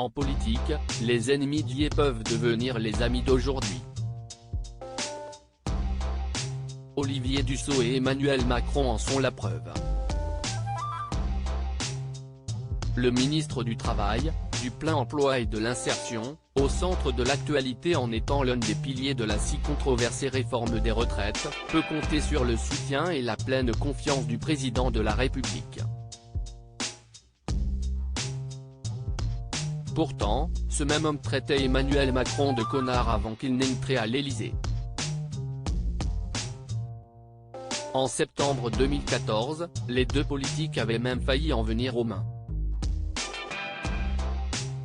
En politique, les ennemis d'hier peuvent devenir les amis d'aujourd'hui. Olivier Dussopt et Emmanuel Macron en sont la preuve. Le ministre du Travail, du Plein Emploi et de l'Insertion, au centre de l'actualité en étant l'un des piliers de la si controversée réforme des retraites, peut compter sur le soutien et la pleine confiance du président de la République. Pourtant, ce même homme traitait Emmanuel Macron de connard avant qu'il n'entre à l'Élysée. En septembre 2014, les deux politiques avaient même failli en venir aux mains.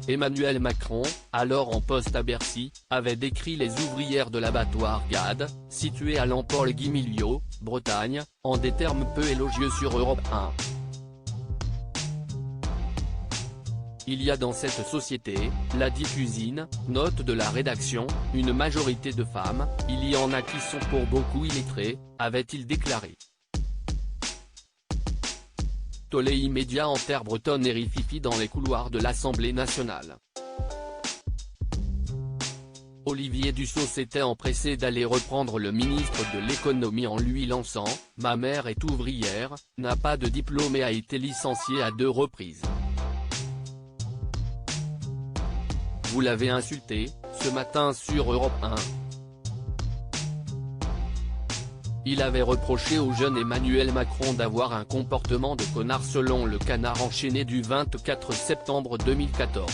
Emmanuel Macron, alors en poste à Bercy, avait décrit les ouvrières de l'abattoir GAD, situé à Lemporles-Guimiliau, Bretagne, en des termes peu élogieux sur Europe 1. Il y a dans cette société, la dite usine, note de la rédaction, une majorité de femmes, il y en a qui sont pour beaucoup illettrées, avait-il déclaré. Tollé immédiat en terre bretonne et rififi dans les couloirs de l'Assemblée nationale. Olivier Dussopt s'était empressé d'aller reprendre le ministre de l'économie en lui lançant « Ma mère est ouvrière, n'a pas de diplôme et a été licenciée à 2 reprises. Vous l'avez insulté, ce matin sur Europe 1. » Il avait reproché au jeune Emmanuel Macron d'avoir un comportement de connard selon le Canard enchaîné du 24 septembre 2014.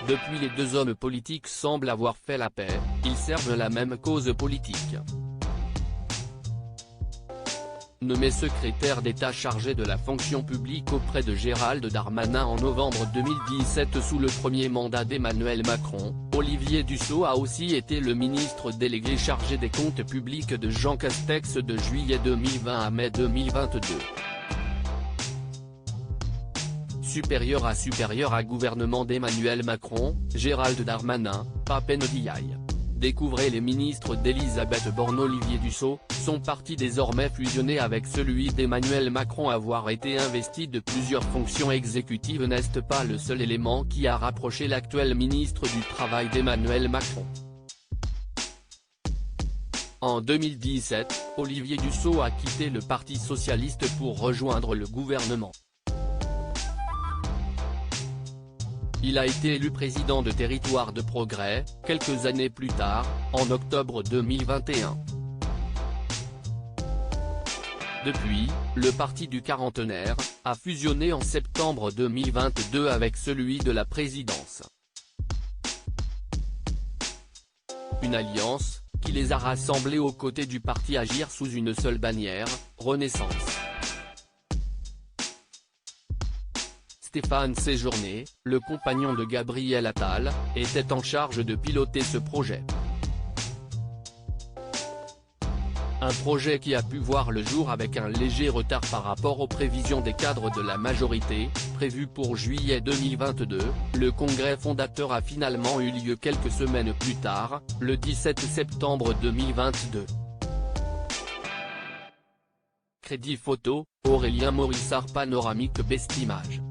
Depuis, les deux hommes politiques semblent avoir fait la paix, ils servent la même cause politique. Nommé secrétaire d'État chargé de la fonction publique auprès de Gérald Darmanin en novembre 2017 sous le premier mandat d'Emmanuel Macron, Olivier Dussopt a aussi été le ministre délégué chargé des comptes publics de Jean Castex de juillet 2020 à mai 2022. Supérieur à gouvernement d'Emmanuel Macron, Gérald Darmanin, Papen Ndiaye. Découvrez les ministres d'Elisabeth Borne. Olivier Dussopt, son parti désormais fusionné avec celui d'Emmanuel Macron avoir été investi de plusieurs fonctions exécutives n'est pas le seul élément qui a rapproché l'actuel ministre du Travail d'Emmanuel Macron. En 2017, Olivier Dussopt a quitté le Parti socialiste pour rejoindre le gouvernement. Il a été élu président de Territoire de Progrès, quelques années plus tard, en octobre 2021. Depuis, le parti du quarantenaire a fusionné en septembre 2022 avec celui de la présidence. Une alliance, qui les a rassemblés aux côtés du parti Agir sous une seule bannière, Renaissance. Stéphane Séjourné, le compagnon de Gabriel Attal, était en charge de piloter ce projet. Un projet qui a pu voir le jour avec un léger retard par rapport aux prévisions des cadres de la majorité, prévu pour juillet 2022, le congrès fondateur a finalement eu lieu quelques semaines plus tard, le 17 septembre 2022. Crédit photo, Aurélien Morissard. Panoramique Best Images.